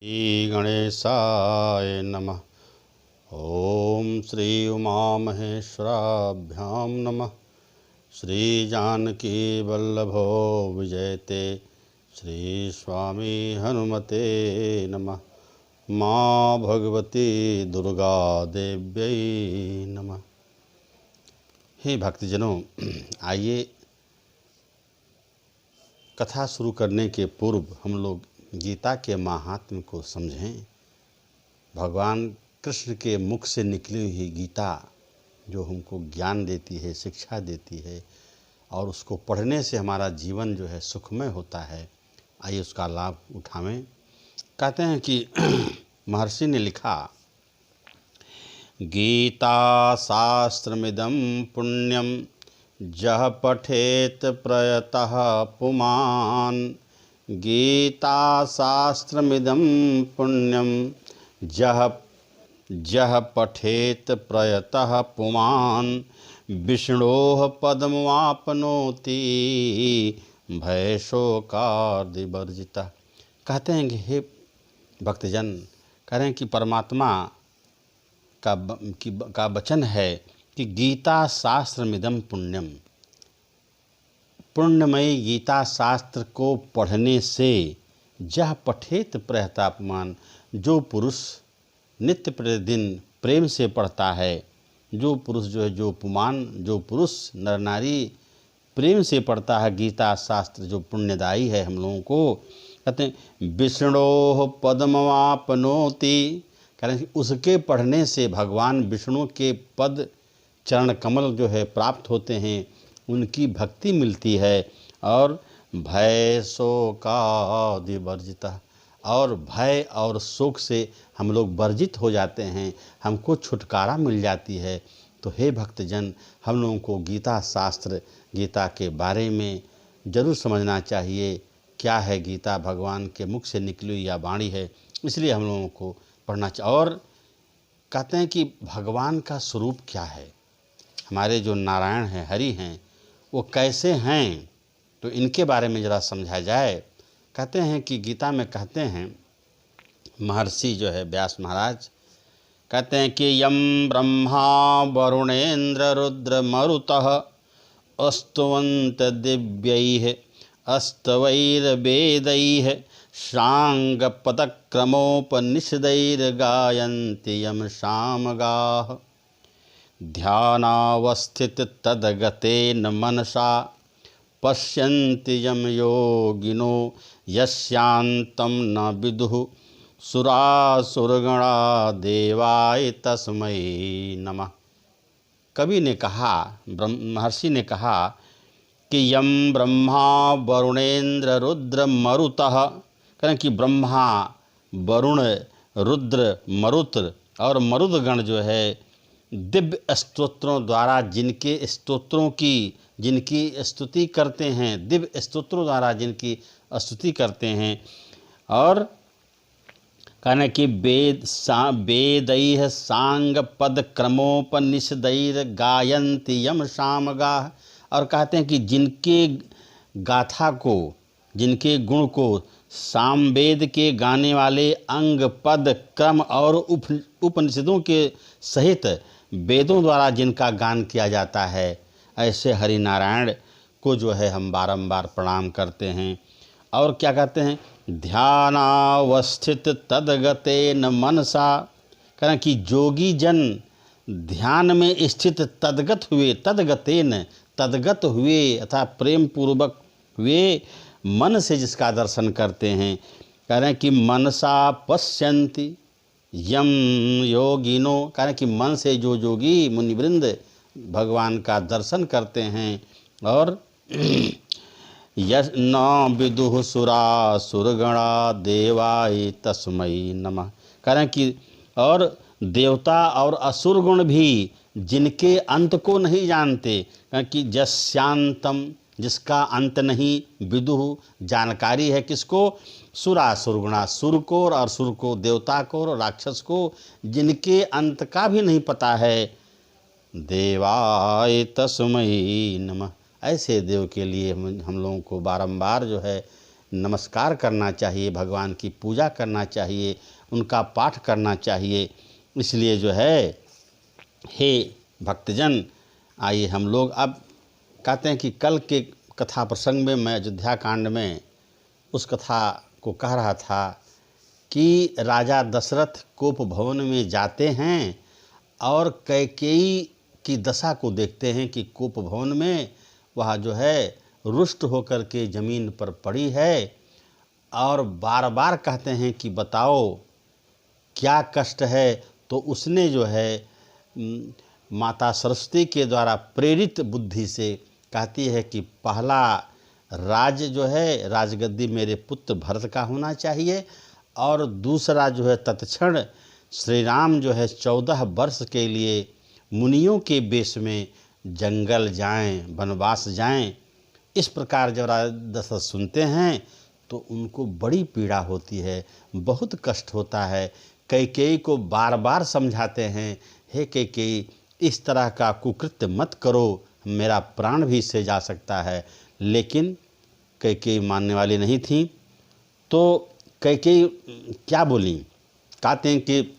श्री गणेशाय नमः। ओम श्री उमामहेश्वराभ्यां नमः। श्री जानकी वल्लभो विजयते श्री स्वामी हनुमते नमः। माँ भगवती दुर्गा देव्यै नमः। हे भक्तजनों, आइए कथा शुरू करने के पूर्व हम लोग गीता के महात्म्य को समझें। भगवान कृष्ण के मुख से निकली हुई गीता जो हमको ज्ञान देती है, शिक्षा देती है और उसको पढ़ने से हमारा जीवन जो है सुखमय होता है। आइए उसका लाभ उठावें। कहते हैं कि महर्षि ने लिखा, गीता शास्त्रमिदं पुण्यम जह पठेत प्रयतः पुमान्। गीता शास्त्रमिदं पुण्यम जह पठेत प्रयतः पुमान्। विष्णोः पद्मवाप्नोति भय शोकादिवर्जितः। कहते हैं कि हे भक्तजन, कह रहे हैं कि परमात्मा का वचन है कि गीता शास्त्रमिदं पुण्यम, पुण्यमयी गीता शास्त्र को पढ़ने से जह पठेत प्रयतापमान, जो पुरुष नित्य प्रतिदिन प्रेम से पढ़ता है, जो पुरुष जो है, जो पुरुष नर नारी प्रेम से पढ़ता है गीता शास्त्र जो पुण्यदायी है हम लोगों को, कहते हैं विष्णोः पद्मवाप्नोति। कारण उसके पढ़ने से भगवान विष्णु के पद चरण कमल जो है प्राप्त होते हैं, उनकी भक्ति मिलती है। और भय शोकादि वर्जितः, और भय और शोक से हम लोग वर्जित हो जाते हैं, हमको छुटकारा मिल जाती है। तो हे भक्तजन, हम लोगों को गीता शास्त्र, गीता के बारे में जरूर समझना चाहिए। क्या है गीता? भगवान के मुख से निकली हुई या वाणी है, इसलिए हम लोगों को पढ़ना चाहिए। और कहते हैं कि भगवान का स्वरूप क्या है, हमारे जो नारायण हैं, हरि हैं, वो कैसे हैं, तो इनके बारे में ज़रा समझा जाए। कहते हैं कि गीता में कहते हैं, महर्षि जो है व्यास महाराज कहते हैं कि यम ब्रह्मा वरुणेन्द्र रुद्र मरुतः स्तुवन्त दिव्यैः स्तवैर्वेदैः शाङ्गपदक्रमोपनिषदैर्गायन्ति यं सामगाः। ध्यानावस्थित तद्गतेन मनसा पश्यन्ति यं योगिनो यस्यान्तं न विदुः सुरासुरगणा देवाय तस्मै नमः। कवि ने कहा, महर्षि ने कहा कि यम ब्रह्मा वरुणेन्द्र रुद्र मरुतः, कहें कि ब्रह्मा, वरुण, रुद्र, मरुत और मरुदगण जो है दिव्य स्तोत्रों द्वारा जिनकी स्तुति करते हैं, दिव्य स्तोत्रों द्वारा जिनकी स्तुति करते हैं। और कहना कि वेदैः सांग पद क्रमोपनिषदैर् गायन्ति यम सामगाः। और कहते हैं कि जिनके गाथा को, जिनके गुण को सामवेद के गाने वाले अंग पद क्रम और उपनिषदों के सहित वेदों द्वारा जिनका गान किया जाता है, ऐसे हरि नारायण को जो है हम बारंबार प्रणाम करते हैं। और क्या कहते हैं, ध्यानावस्थित तद्गतेन मनसा, कहें कि जोगी जन ध्यान में स्थित तद्गत हुए अर्थात प्रेम पूर्वक हुए मन से जिसका दर्शन करते हैं। कह रहे हैं कि मनसा पश्यन्ति यम योगिनो, कह रहे हैं कि मन से जो योगी मुनिवृंद भगवान का दर्शन करते हैं। और यस न विदुः सुरासुरगणा देवाय तस्मै नमः। कह रहे हैं कि और देवता और असुरगुण भी जिनके अंत को नहीं जानते, कि जस्यांतम, जिसका अंत नहीं, विदुः जानकारी है किसको, सुरासुरगुणा, सुर को और असुर को, देवता को और राक्षस को, जिनके अंत का भी नहीं पता है, देवाय तस्मै नमः। ऐसे देव के लिए हम लोगों को बारंबार जो है नमस्कार करना चाहिए, भगवान की पूजा करना चाहिए, उनका पाठ करना चाहिए। इसलिए जो है हे भक्तजन, आइए हम लोग अब कहते हैं कि कल के कथा प्रसंग में मैं अयोध्या कांड में उस कथा को कह रहा था कि राजा दशरथ कोप भवन में जाते हैं और कैकेयी की दशा को देखते हैं कि कोप भवन में वह जो है रुष्ट होकर के ज़मीन पर पड़ी है और बार बार कहते हैं कि बताओ क्या कष्ट है। तो उसने जो है माता सरस्वती के द्वारा प्रेरित बुद्धि से कहती है कि पहला राज जो है राजगद्दी मेरे पुत्र भरत का होना चाहिए, और दूसरा जो है तत्क्षण श्री राम जो है 14 वर्ष के लिए मुनियों के वेश में जंगल जाएं, वनवास जाएं। इस प्रकार जब राजा दशरथ सुनते हैं तो उनको बड़ी पीड़ा होती है, बहुत कष्ट होता है। कैकेयी को बार बार समझाते हैं, हे कैकेयी इस तरह का कुकृत्य मत करो, मेरा प्राण भी इससे जा सकता है। लेकिन कैकेयी मानने वाली नहीं थी। तो कैकेयी क्या बोली, कहते हैं कि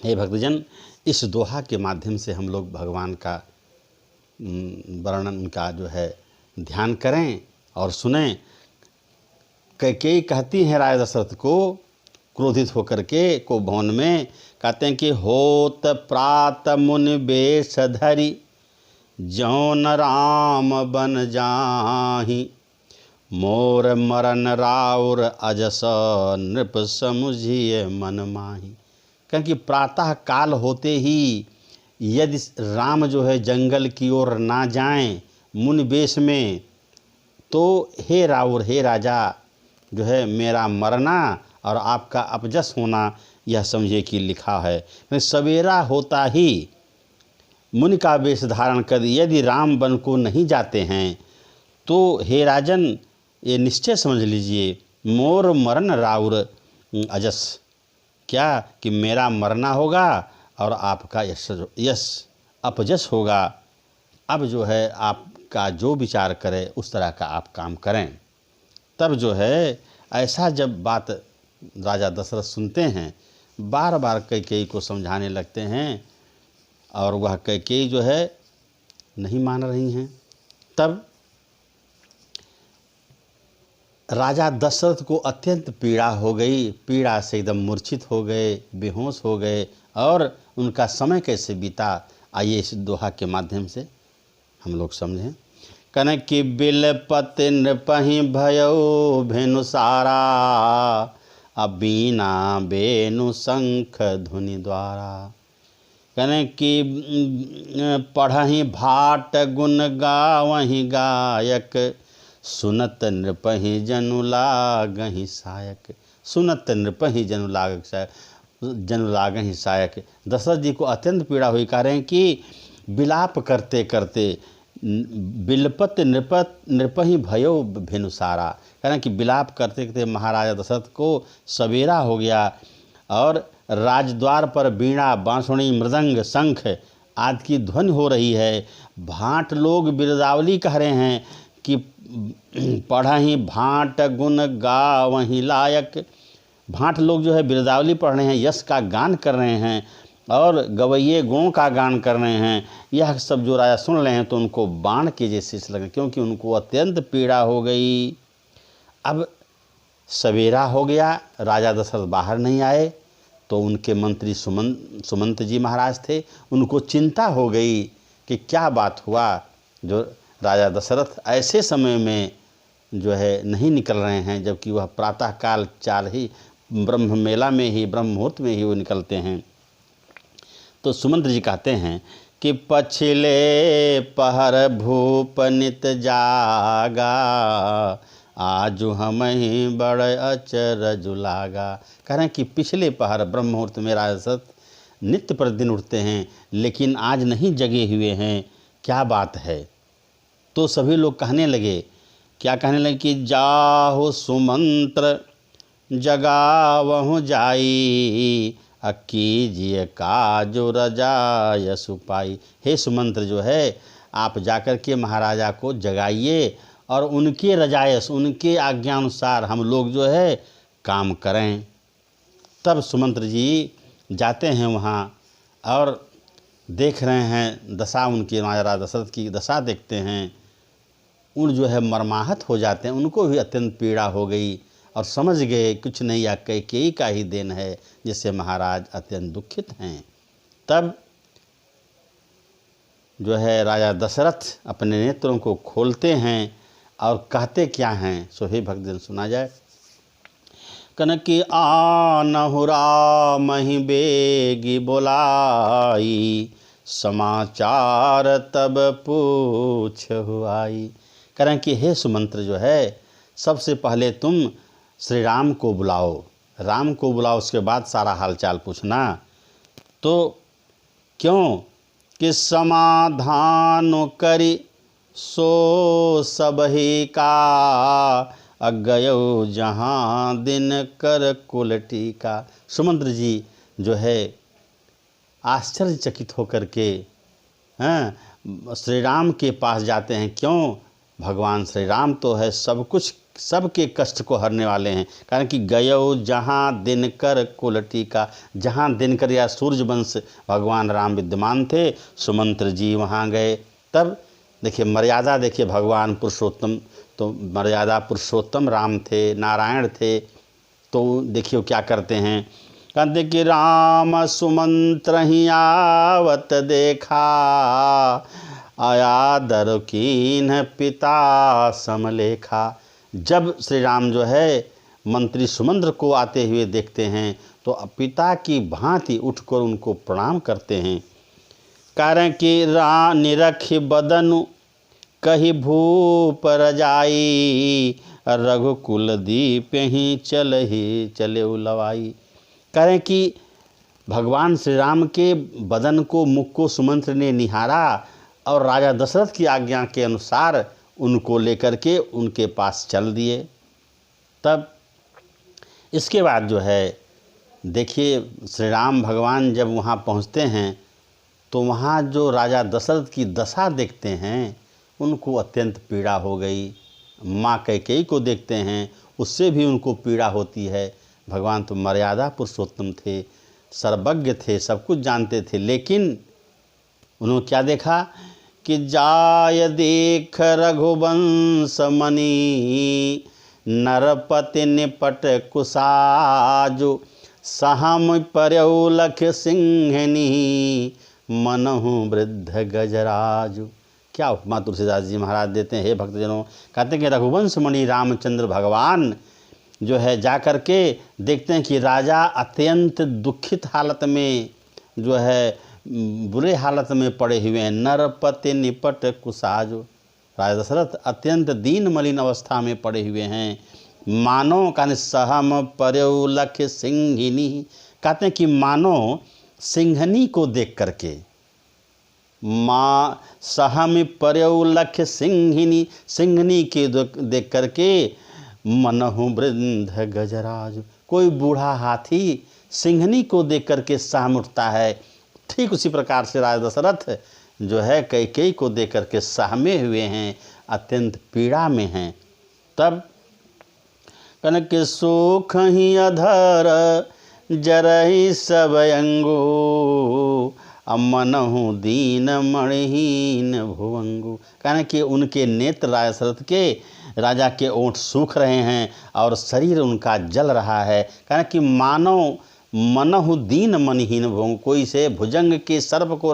हे भक्तजन, इस दोहा के माध्यम से हम लोग भगवान का वर्णन का जो है ध्यान करें और सुनें। कैकेयी कहती हैं राजा दशरथ को क्रोधित होकर के को भवन में, कहते हैं कि होत प्रात मुनि बेश धरी जौन राम बन जाहि मोर मरन राउर अजस नृप समुझिए मन माही। क्योंकि प्रातः काल होते ही यदि राम जो है जंगल की ओर ना जाएं मुनि वेश में, तो हे राउर, हे राजा जो है मेरा मरना और आपका अपजस होना यह समझिए कि लिखा है। सवेरा होता ही मुनि का वेश धारण कर यदि राम वन को नहीं जाते हैं तो हे राजन ये निश्चय समझ लीजिए मोर मरण राउर अजस, क्या कि मेरा मरना होगा और आपका यश अपजस होगा। अब जो है आपका जो विचार करे उस तरह का आप काम करें। तब जो है ऐसा जब बात राजा दशरथ सुनते हैं, बार बार कैकेयी को समझाने लगते हैं और वह कैकेयी जो है नहीं मान रही हैं। तब राजा दशरथ को अत्यंत पीड़ा हो गई, पीड़ा से एकदम मूर्छित हो गए, बेहोश हो गए और उनका समय कैसे बीता, आइए इस दोहा के माध्यम से हम लोग समझें। कन कि बिलपति नृपहि भयो भेनु सारा अबीना बेनु शंख धुनि द्वारा। कन कि पढ़हि भाट गुण गावहि गायक सुनत नृपहि जनु लागहि सायक। सुनत नृपहि जनु लागहि सायक। दशरथ जी को अत्यंत पीड़ा हुई, कह रहे हैं कि विलाप करते करते बिलपत नृपहि भयो भेनुसारा, कह रहे हैं कि विलाप करते करते महाराजा दशरथ को सवेरा हो गया और राजद्वार पर बीणा बांसुरी मृदंग शंख आदि की ध्वनि हो रही है। भाट लोग बिरदावली कह रहे हैं कि पढ़हि भाट गुण गावहि लायक। भाट लोग जो है बिरदावली पढ़ रहे हैं, यश का गान कर रहे हैं और गवैये गुणों का गान कर रहे हैं। यह सब जो राजा सुन रहे हैं तो उनको बाण के जैसे लगे, क्योंकि उनको अत्यंत पीड़ा हो गई। अब सवेरा हो गया, राजा दशरथ बाहर नहीं आए तो उनके मंत्री सुमंत जी महाराज थे, उनको चिंता हो गई कि क्या बात हुआ जो राजा दशरथ ऐसे समय में जो है नहीं निकल रहे हैं, जबकि वह प्रातःकाल 4 ही ब्रह्म मेला में ही ब्रह्म मुहूर्त में ही वो निकलते हैं। तो सुमंत जी कहते हैं कि पछिले पहर भूप नित जागा आजु हमहि बड़ अचरज लागा। कह रहे हैं कि पिछले पहर ब्रह्म मुहूर्त में राजा दशरथ नित्य प्रतिदिन उठते हैं, लेकिन आज नहीं जगे हुए हैं, क्या बात है। तो सभी लोग कहने लगे, क्या कहने लगे कि जाहु सुमंत्र जगावहु जाई कीजिए काजो रजाय सुपाई। हे सुमंत्र जो है आप जाकर के महाराजा को जगाइए और उनके रजायश, उनके आज्ञानुसार हम लोग जो है काम करें। तब सुमंत्र जी जाते हैं वहाँ और देख रहे हैं दशा, उनके महाराज दशरथ की दशा देखते हैं। उन जो है मर्माहत हो जाते हैं, उनको भी अत्यंत पीड़ा हो गई और समझ गए कुछ नहीं, या कैकेयी का ही देन है, जिससे महाराज अत्यंत दुखित हैं। तब जो है राजा दशरथ अपने नेत्रों को खोलते हैं और कहते क्या हैं, सो हे भक्तजन सुना जाए। कनकी आनहु राम ही बेगी बोलाई, समाचार तब पूछहु आई। करें कि हे सुमंत्र जो है, सबसे पहले तुम श्री राम को बुलाओ, राम को बुलाओ, उसके बाद सारा हालचाल पूछना। तो क्यों कि समाधान करी सो सब ही का, अगयो जहाँ दिन कर कुल टीका। सुमंत्र जी जो है आश्चर्यचकित होकर के श्री राम के पास जाते हैं। क्यों? भगवान श्री राम तो है सब कुछ, सबके कष्ट को हरने वाले हैं। कारण कि गयो जहाँ दिनकर कुल टीका, जहाँ दिनकर या सूर्यवंश भगवान राम विद्यमान थे, सुमंत्र जी वहाँ गए। तब देखिए मर्यादा, देखिए भगवान पुरुषोत्तम, तो मर्यादा पुरुषोत्तम राम थे, नारायण थे। तो देखिए क्या करते हैं, कहते कि राम सुमंत्र ही आवत देखा, आया दर कीन पिता समलेखा। जब श्री राम जो है मंत्री सुमंत्र को आते हुए देखते हैं तो पिता की भांति उठकर उनको प्रणाम करते हैं। कारण कि निरखि बदनु कही भूप रजाई, रघुकुल दीप ही चले उलवाई। करें कि भगवान श्री राम के बदन को, मुख को सुमंत्र ने निहारा और राजा दशरथ की आज्ञा के अनुसार उनको लेकर के उनके पास चल दिए। तब इसके बाद जो है देखिए श्री राम भगवान जब वहाँ पहुँचते हैं तो वहाँ जो राजा दशरथ की दशा देखते हैं, उनको अत्यंत पीड़ा हो गई। माँ कैकेयी को देखते हैं, उससे भी उनको पीड़ा होती है। भगवान तो मर्यादा पुरुषोत्तम थे, सर्वज्ञ थे, सब कुछ जानते थे, लेकिन उन्होंने क्या देखा कि जाय देख रघुवंश मणि, नरपति निपट कुसाजु, सहम पर्यौ लख सिंहनी, मनहु वृद्ध गजराजु। क्या उपमा तुलसीदास जी महाराज देते हैं, हे भक्तजनों, कहते हैं कि रघुवंश मणि रामचंद्र भगवान जो है जा कर के देखते हैं कि राजा अत्यंत दुखित हालत में जो है बुरे हालत में पड़े हुए हैं। नरपति निपट कुसाजु, राजा दशरथ अत्यंत दीन मलिन अवस्था में पड़े हुए हैं। मानो कहने सहम पर्यौ लख सिंहिनी, कहते हैं कि मानो सिंहनी को देख करके, माँ सहम पर्यौ लख सिंहिनी, सिंहनी के देख करके, मनहु वृद्ध गजराज, कोई बूढ़ा हाथी सिंहनी को देख करके सहम उठता है। ठीक उसी प्रकार से राजा दशरथ जो है कैकेयी को देख करके सहमे हुए हैं, अत्यंत पीड़ा में हैं। तब कनक सुख ही अधर जरहि सब अंगु, मनहु दीन मणिहीन भुवंगु। कहना कि उनके नेत्र राजा दशरथ के, राजा के ओंठ सूख रहे हैं और शरीर उनका जल रहा है। कहना कि मानो मनहु दीन मणिहीन भुवंगु, कोई से भुजंग के सर्प को,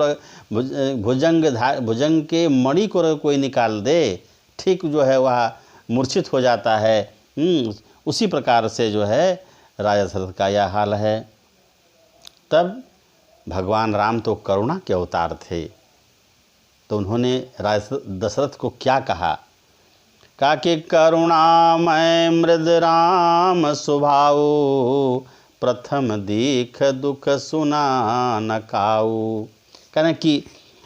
भुजंग के मणि को कोई निकाल दे, ठीक जो है वह मूर्छित हो जाता है। उसी प्रकार से जो है राजा दशरथ का यह हाल है। तब भगवान राम तो करुणा के अवतार थे, तो उन्होंने राजा दशरथ को क्या कहा, कहा कि करुणामय मृद राम स्वभाव, प्रथम दीख दुख सुना न काऊ। कहना कि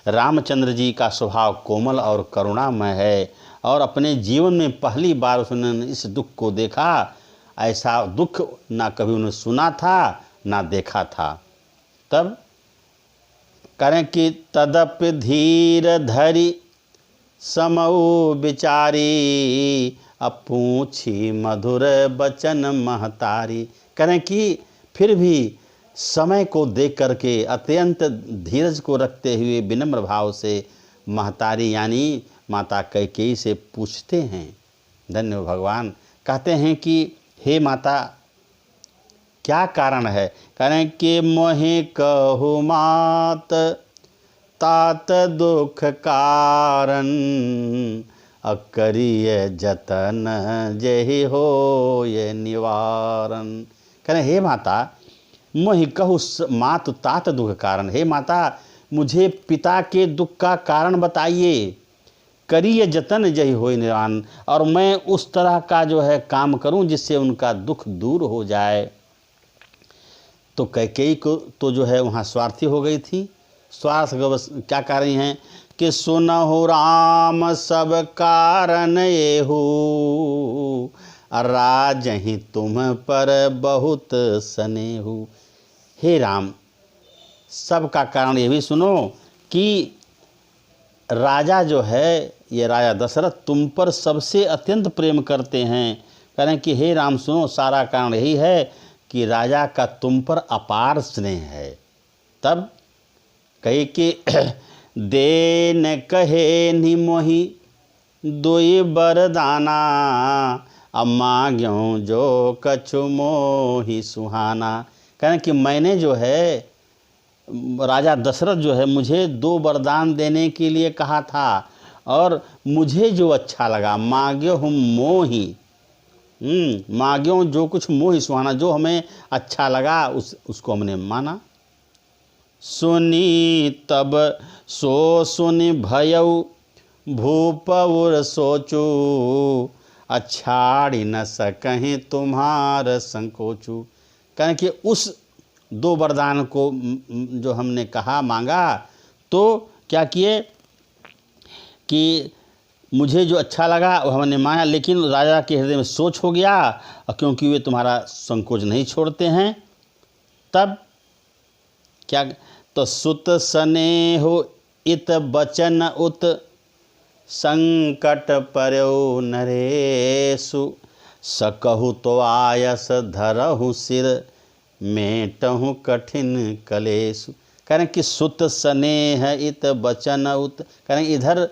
रामचंद्र जी का स्वभाव कोमल और करुणामय है और अपने जीवन में पहली बार उसने इस दुख को देखा। ऐसा दुख ना कभी उन्होंने सुना था ना देखा था। तब करें कि तदप धीर धरि समऊ विचारी, अब पूछी मधुर बचन महतारी। करें कि फिर भी समय को देख करके अत्यंत धीरज को रखते हुए विनम्र भाव से महतारी यानी माता कैकेयी से पूछते हैं। धन्य हो भगवान। कहते हैं कि हे माता, क्या कारण है? करें कि मोहि कहु मात, तात दुख कारण, अकरिय जतन जेहि हो ये निवारण। करें हे माता, मोहि कहु मात तात दुख कारण। हे माता, मुझे पिता के दुख का कारण बताइए। करिए जतन जय होय निवारण, और मैं उस तरह का जो है काम करूं जिससे उनका दुख दूर हो जाए। तो कैकेयी को तो जो है वहाँ स्वार्थी हो गई थी। स्वार्थ क्या कह रही हैं कि सुनहु राम सब कारण येहू, राजहि तुम पर बहुत स्नेहु। हे राम, सब का कारण ये भी सुनो कि राजा जो है, ये राजा दशरथ तुम पर सबसे अत्यंत प्रेम करते हैं। कह रहे हैं कि हे राम सुनो, सारा कारण यही है कि राजा का तुम पर अपार स्नेह है। तब कही कि देन कहे नि मोहि दुई बरदाना, अब मांग्यों जो कछु मोहि सुहाना। कह रहे हैं कि मैंने जो है, राजा दशरथ जो है मुझे 2 वरदान देने के लिए कहा था, और मुझे जो अच्छा लगा, मांग्यो हम मोहि, मांग्यो जो कुछ मोहि सुहाना, जो हमें अच्छा लगा उसको हमने माना। सुनी तब सो सुनि भयउ, भूपउर सोचू, अछाड़ी न सकहीं तुम्हार संकोचू। कहें कि उस 2 वरदान को जो हमने कहा मांगा, तो क्या किए कि मुझे जो अच्छा लगा वो हमने मांगा, लेकिन राजा के हृदय में सोच हो गया, और क्योंकि वे तुम्हारा संकोच नहीं छोड़ते हैं। तब क्या, तो सुत स्नेहो इत बचन उत, संकट पर्यो नरेशु, सकहु तो आयस धरहु सिर, मेटहु कठिन कलेशु। कह रहे हैं कि सुत स्नेह इत बचन उत, कह रहे हैं इधर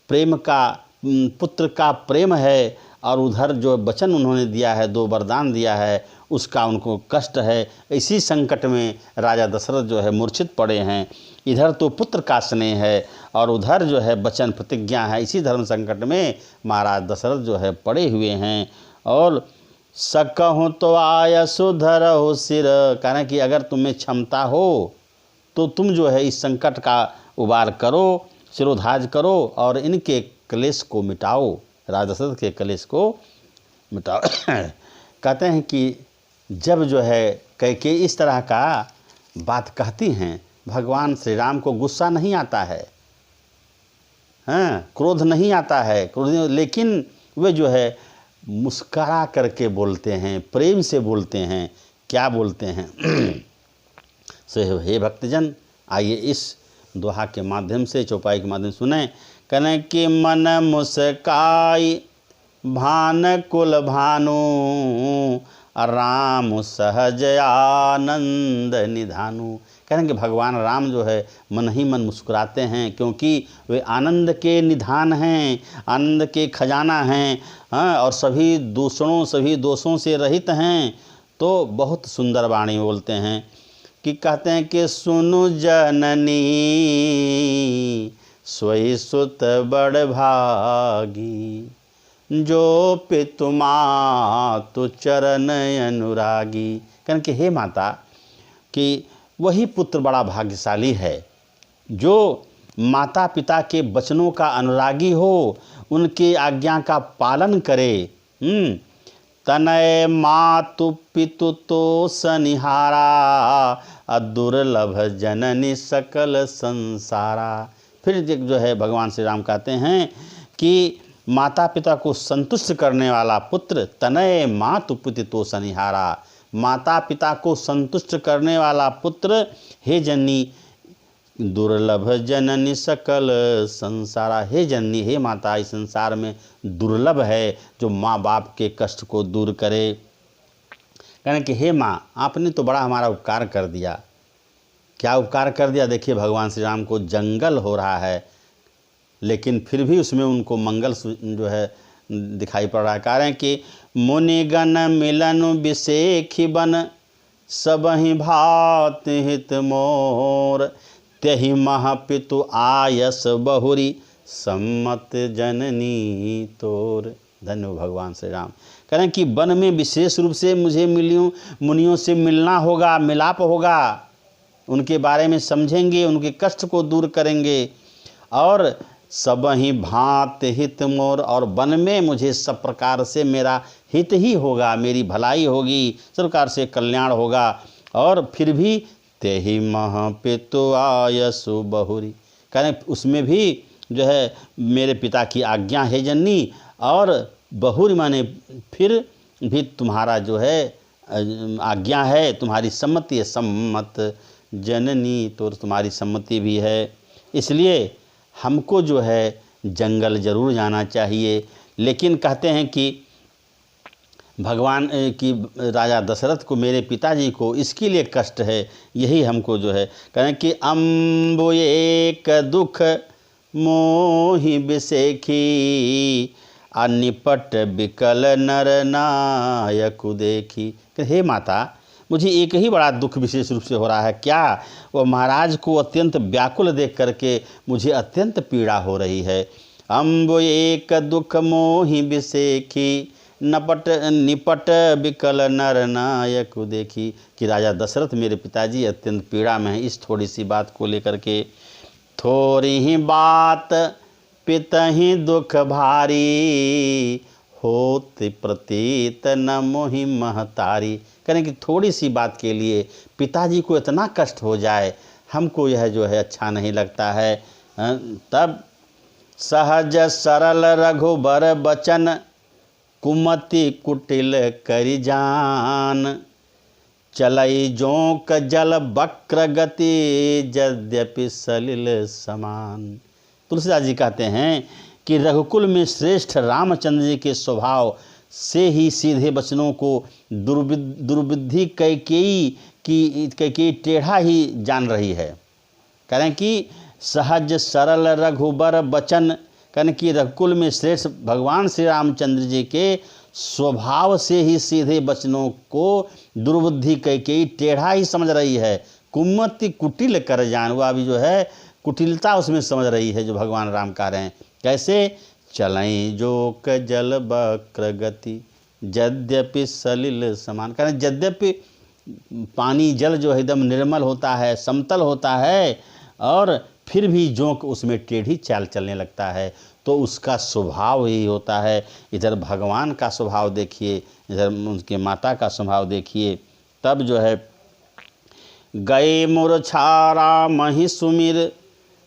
प्रेम का, पुत्र का प्रेम है, और उधर जो वचन उन्होंने दिया है, 2 वरदान दिया है, उसका उनको कष्ट है। इसी संकट में राजा दशरथ जो है मूर्छित पड़े हैं। इधर तो पुत्र का स्नेह है, और उधर जो है वचन प्रतिज्ञा है। इसी धर्म संकट में महाराज दशरथ जो है पड़े हुए हैं। और सकहु तो आयसु धरहु सिर, कहना कि अगर तुम्हें क्षमता हो तो तुम जो है इस संकट का उबार करो, सिरोधार्य करो, और इनके क्लेश को मिटाओ, राजा दशरथ के क्लेश को मिटाओ। कहते हैं कि जब जो है कैकेयी इस तरह का बात कहती हैं, भगवान श्री राम को गुस्सा नहीं आता है, क्रोध नहीं आता है, क्रोध, लेकिन वे जो है मुस्करा करके बोलते हैं, प्रेम से बोलते हैं। क्या बोलते हैं? सो हे भक्तजन, आइए इस दोहा के माध्यम से, चौपाई के माध्यम से सुने। कहने कि मन मुस्काई भान कुल भानु, राम सहज आनंद निधानु। कहें कि भगवान राम जो है मन ही मन मुस्कुराते हैं, क्योंकि वे आनंद के निधान हैं, आनंद के खजाना हैं, और सभी दोषों से रहित हैं। तो बहुत सुंदर वाणी बोलते हैं कि कहते हैं कि सुनु जननी सोई सुत बड़ भागी, जो पितु मातु चरण अनुरागी। कहने कि हे माता, कि वही पुत्र बड़ा भाग्यशाली है जो माता पिता के वचनों का अनुरागी हो, उनकी आज्ञा का पालन करे। तनय मातु पितु तो सनिहारा, दुर्लभ जननी सकल संसारा। फिर जो है भगवान श्री राम कहते हैं कि माता पिता को संतुष्ट करने वाला पुत्र, तनय मातु पितु तो सनिहारा, माता पिता को संतुष्ट करने वाला पुत्र, हे जननी दुर्लभ जननी सकल संसारा। हे जननी, हे माता, इस संसार में दुर्लभ है जो माँ बाप के कष्ट को दूर करे। कहने कि हे माँ, आपने तो बड़ा हमारा उपकार कर दिया। क्या उपकार कर दिया? देखिए, भगवान श्री राम को जंगल हो रहा है, लेकिन फिर भी उसमें उनको मंगल जो है दिखाई पड़ रहा है। कह रहे हैं कि मुनिगण मिलन विषेखी बन, सबहि भात हित मोर, त्यहि महापितु आयस बहुरी, सम्मत जननी तोर। धन्य हो भगवान श्री राम। कह रहे हैं कि वन में विशेष रूप से मुझे मुनियों से मिलना होगा, मिलाप होगा, उनके बारे में समझेंगे, उनके कष्ट को दूर करेंगे। और सबहि भांत हित मोर, और वन में मुझे सब प्रकार से मेरा हित ही होगा, मेरी भलाई होगी, सब प्रकार से कल्याण होगा। और फिर भी तेहि महापितु आयसु बहुरी, कहें उसमें भी जो है मेरे पिता की आज्ञा है जननी, और बहुरी माने फिर भी तुम्हारा जो है आज्ञा है, तुम्हारी सम्मति है। सम्मत जननी, तो तुम्हारी सम्मति भी है। इसलिए हमको जो है जंगल जरूर जाना चाहिए। लेकिन कहते हैं कि भगवान की राजा दशरथ को, मेरे पिताजी को इसके लिए कष्ट है, यही हमको जो है कहें कि अम्बु एक दुख मोहि विषेखी, अनिपट बिकल नर नायक देखी। हे माता, मुझे एक ही बड़ा दुख विशेष रूप से हो रहा है। क्या? वो महाराज को अत्यंत व्याकुल देख करके मुझे अत्यंत पीड़ा हो रही है। अम्बु एक दुख मोहि विषेखी, निपट बिकल नर नायक देखी। कि राजा दशरथ मेरे पिताजी अत्यंत पीड़ा में हैं इस थोड़ी सी बात को लेकर के। थोड़ी ही बात पितहि दुख भारी, होत प्रतीत न मोहि महतारी। कहें कि थोड़ी सी बात के लिए पिताजी को इतना कष्ट हो जाए, हमको यह जो है अच्छा नहीं लगता है। तब सहज सरल रघुबर बचन, कुमति कुटिल करि जान, चलई जोंक जल वक्र गति, यद्यपि सलिल समान। तुलसीदास जी कहते हैं कि रघुकुल में श्रेष्ठ रामचंद्र जी के स्वभाव से ही सीधे वचनों को दुर्बुद्धि कैकेयी टेढ़ा ही जान रही है। कह रहे हैं कि सहज सरल रघुबर बचन, कहने कि रघुकुल में श्रेष्ठ भगवान श्री रामचंद्र जी के स्वभाव से ही सीधे वचनों को दुर्बुद्धि कैकेयी टेढ़ा ही समझ रही है। कुमति कुटिल कर जान, वो अभी जो है कुटिलता उसमें समझ रही है, जो भगवान राम कह रहे हैं। कैसे? चलई जोक जल वक्र गति, यद्यपि सलिल समान। कह रहे हैं यद्यपि पानी जल जो है एकदम निर्मल होता है, समतल होता है, और फिर भी जोंक उसमें टेढ़ी चाल चलने लगता है, तो उसका स्वभाव ही होता है। इधर भगवान का स्वभाव देखिए, इधर उनके माता का स्वभाव देखिए। तब जो है गए मूर्छा मही सुमिर,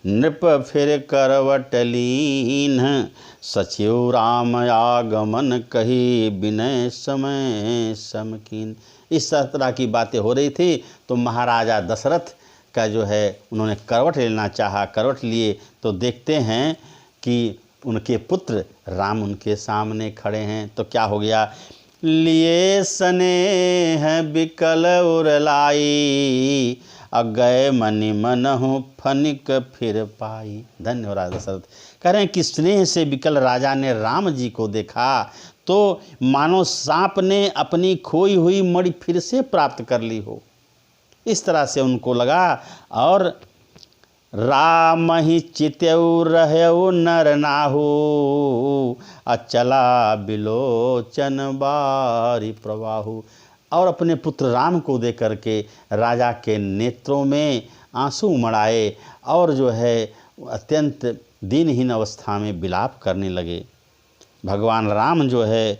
नृप फिर करवट लीन, सचिव राम आगमन कही, विनय समय समकीन। इस तरह की बातें हो रही थी, तो महाराजा दशरथ का जो है उन्होंने करवट लेना चाहा। करवट लिए तो देखते हैं कि उनके पुत्र राम उनके सामने खड़े हैं। तो क्या हो गया? लिए स्नेह बिकल उरलाई, अगय मनि मनहु फनिक फिर पाई। धन्य हो राजा दशरथ। कह रहे हैं कि स्नेह से बिकल राजा ने राम जी को देखा तो मानो सांप ने अपनी खोई हुई मणि फिर से प्राप्त कर ली हो, इस तरह से उनको लगा। और राम ही चित्यु रहु नर नाहु, अचला बिलोचन बारी प्रवाहु। और अपने पुत्र राम को देख करके राजा के नेत्रों में आंसू उमड़ आए, और जो है अत्यंत दीनहीन अवस्था में विलाप करने लगे। भगवान राम जो है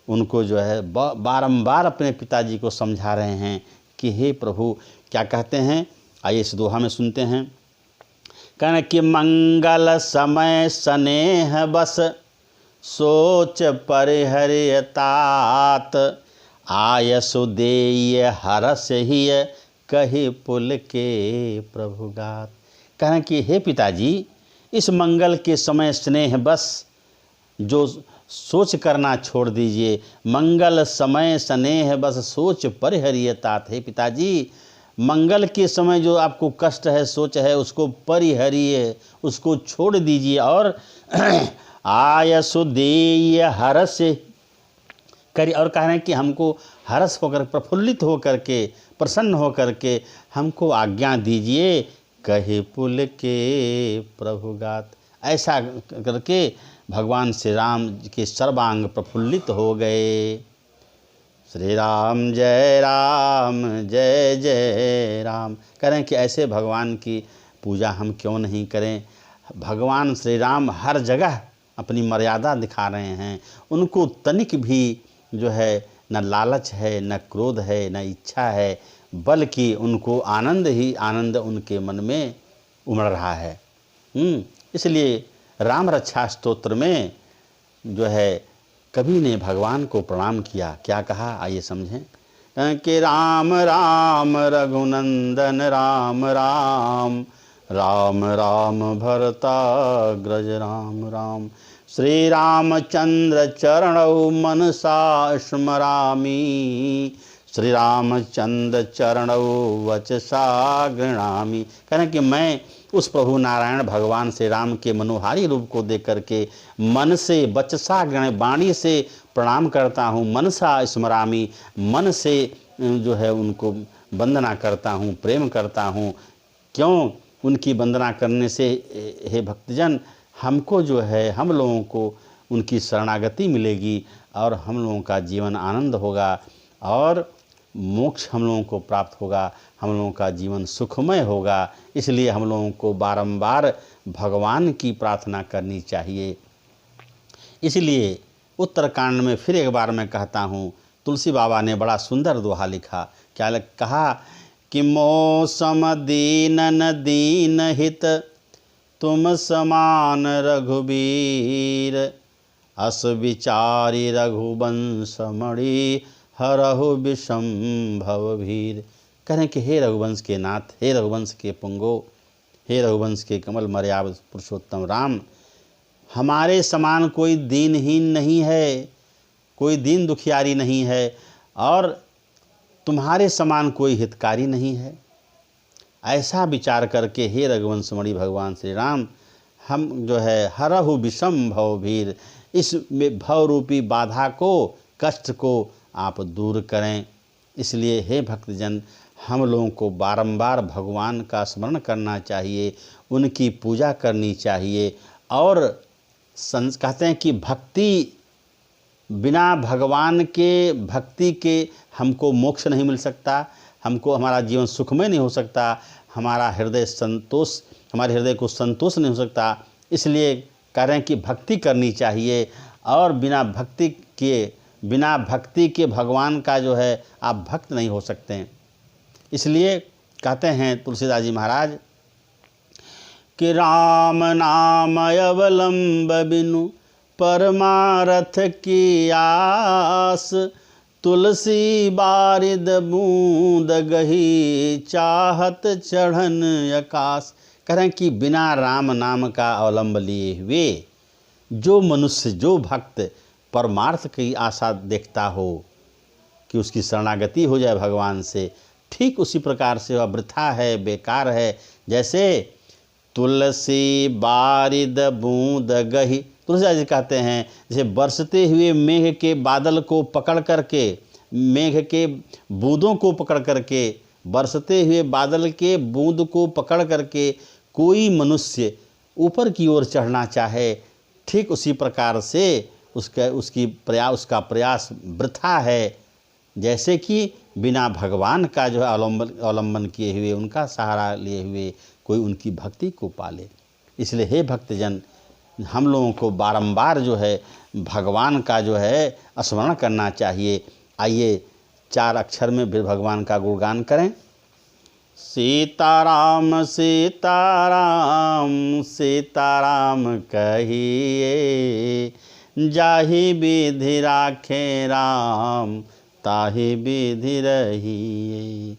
उनको जो है बारंबार अपने पिताजी को समझा रहे हैं कि हे प्रभु, क्या कहते हैं, आइए इस दोहा में सुनते हैं। कहने कि मंगल समय स्नेह बस, सोच परिहरियतात, आयसु देय हरस ही, कही पुल के प्रभुगात। कहें कि हे पिताजी, इस मंगल के समय स्नेह बस जो सोच करना छोड़ दीजिए। मंगल समय स्नेह बस सोच परिहरिय तात। हे पिताजी, मंगल के समय जो आपको कष्ट है, सोच है, उसको परिहरिए, उसको छोड़ दीजिए और आयसु देय हरस करिए। और कह रहे हैं कि हमको हरस होकर, प्रफुल्लित होकर के, प्रसन्न होकर के हमको आज्ञा दीजिए। कहे पुल के प्रभुगात। ऐसा करके भगवान श्री राम के सर्वांग प्रफुल्लित हो गए। श्री राम जय जय राम। करें कि ऐसे भगवान की पूजा हम क्यों नहीं करें। भगवान श्री राम हर जगह अपनी मर्यादा दिखा रहे हैं। उनको तनिक भी जो है न लालच है, न क्रोध है, न इच्छा है, बल्कि उनको आनंद ही आनंद उनके मन में उमड़ रहा है। इसलिए राम रक्षा स्तोत्र में जो है कवि ने भगवान को प्रणाम किया। क्या कहा, आइए समझें कि राम राम रघुनंदन राम राम, राम राम भरताग्रज राम राम, श्री रामचंद्र चरणौ मनसा स्मरामि, श्री रामचंद्र चरणौ वचसा गृणामि। कहें कि मैं उस प्रभु नारायण भगवान श्री राम के मनोहारी रूप को देख करके मन से वचसा गण वाणी से प्रणाम करता हूँ। मनसा स्मरामि, मन से जो है उनको वंदना करता हूँ, प्रेम करता हूँ। क्यों? उनकी वंदना करने से हे भक्तजन, हमको जो है, हम लोगों को उनकी शरणागति मिलेगी और हम लोगों का जीवन आनंद होगा और मोक्ष हम लोगों को प्राप्त होगा, हम लोगों का जीवन सुखमय होगा। इसलिए हम लोगों को बारंबार भगवान की प्रार्थना करनी चाहिए। इसलिए उत्तरकांड में फिर एक बार मैं कहता हूँ, तुलसी बाबा ने बड़ा सुंदर दोहा लिखा। क्या कहा कि मौसम दीनन दीन हित, तुम समान रघुबीर, अस विचारी रघुवंश मणि, हरहु विषम भव भीर। कहें कि हे रघुवंश के नाथ, हे रघुवंश के पुंगो, हे रघुवंश के कमल मर्याद पुरुषोत्तम राम, हमारे समान कोई दीनहीन नहीं है, कोई दीन दुखियारी नहीं है और तुम्हारे समान कोई हितकारी नहीं है। ऐसा विचार करके हे रघुवंशमणि भगवान श्री राम, हम जो है हरहु विषम भव भीर, इस भव रूपी बाधा को, कष्ट को आप दूर करें। इसलिए हे भक्तजन, हम लोगों को बारंबार भगवान का स्मरण करना चाहिए, उनकी पूजा करनी चाहिए। और कहते हैं कि भक्ति, बिना भगवान के भक्ति के हमको मोक्ष नहीं मिल सकता, हमको हमारा जीवन सुखमय नहीं हो सकता, हमारा हृदय संतोष, हमारे हृदय को संतोष नहीं हो सकता। इसलिए कह रहे हैं कि भक्ति करनी चाहिए और बिना भक्ति के भगवान का जो है आप भक्त नहीं हो सकते हैं। इसलिए कहते हैं तुलसीदास जी महाराज कि राम नाम अवलंब बिनु परमारथ की आस, तुलसी बारिद बूंद गही चाहत चढ़न आकाश। कह रहे हैं कि बिना राम नाम का अवलंब लिए हुए जो मनुष्य, जो भक्त परमार्थ की आशा देखता हो कि उसकी शरणागति हो जाए भगवान से, ठीक उसी प्रकार से वह वृथा है, बेकार है। जैसे तुलसी बारिद बूंद गही, तुलसीदास जी कहते हैं जैसे बरसते हुए मेघ के बादल को पकड़ करके, मेघ के बूंदों को पकड़ करके, बरसते हुए बादल के बूंद को पकड़ करके कोई मनुष्य ऊपर की ओर चढ़ना चाहे, ठीक उसी प्रकार से उसका प्रयास वृथा है। जैसे कि बिना भगवान का जो है अवलंबन किए हुए, उनका सहारा लिए हुए कोई उनकी भक्ति को पाले। इसलिए हे भक्तजन, हम लोगों को बारंबार जो है भगवान का जो है स्मरण करना चाहिए। आइए 4 अक्षर में फिर भगवान का गुणगान करें। सीताराम सीताराम सीताराम कहिए, जाहि विधि राखे राम ताहि विधि रहिए।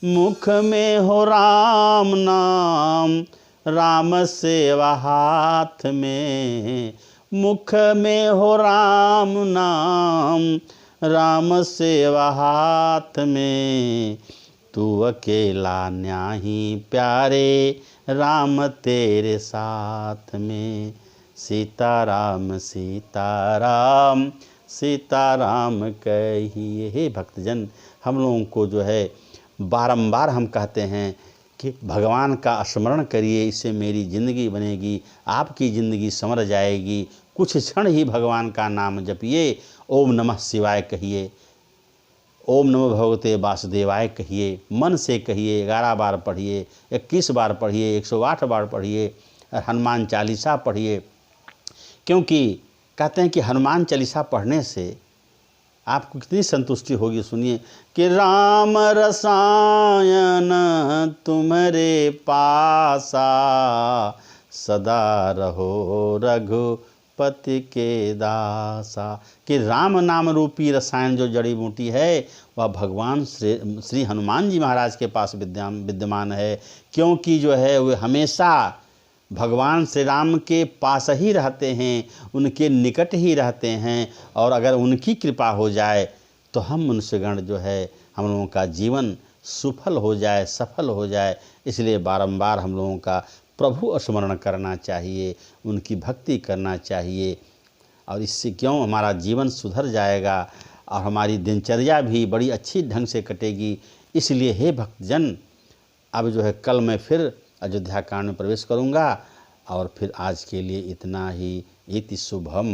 मुख में हो राम नाम राम सेवा हाथ में, मुख में हो राम नाम, राम सेवा हाथ में। तू अकेला न्याही प्यारे, राम तेरे साथ में। सीताराम सीताराम सीताराम कहिए। हे भक्तजन, हम लोगों को जो है बारंबार हम कहते हैं कि भगवान का स्मरण करिए, इससे मेरी ज़िंदगी बनेगी, आपकी ज़िंदगी संवर जाएगी। कुछ क्षण ही भगवान का नाम जपिए, ओम नमः शिवाय कहिए, ओम नमो भगवते वासुदेवाय कहिए, मन से कहिए, 11 बार पढ़िए, 21 बार पढ़िए, 108 बार पढ़िए, हनुमान चालीसा पढ़िए। क्योंकि कहते हैं कि हनुमान चालीसा पढ़ने से आपको कितनी संतुष्टि होगी। सुनिए कि राम रसायन तुम्हारे पासा, सदा रहो रघुपति के दासा। कि राम नाम रूपी रसायन जो जड़ी बूटी है वह भगवान श्री हनुमान जी महाराज के पास विद्यमान है। क्योंकि जो है वे हमेशा भगवान श्री राम के पास ही रहते हैं, उनके निकट ही रहते हैं। और अगर उनकी कृपा हो जाए तो हम मनुष्यगण जो है, हम लोगों का जीवन सुफल हो जाए, सफल हो जाए। इसलिए बारंबार हम लोगों का प्रभु स्मरण करना चाहिए, उनकी भक्ति करना चाहिए। और इससे क्यों हमारा जीवन सुधर जाएगा और हमारी दिनचर्या भी बड़ी अच्छी ढंग से कटेगी। इसलिए हे भक्तजन, अब जो है कल मैं फिर अयोध्या कांड में प्रवेश करूंगा। और फिर आज के लिए इतना ही। इति शुभम।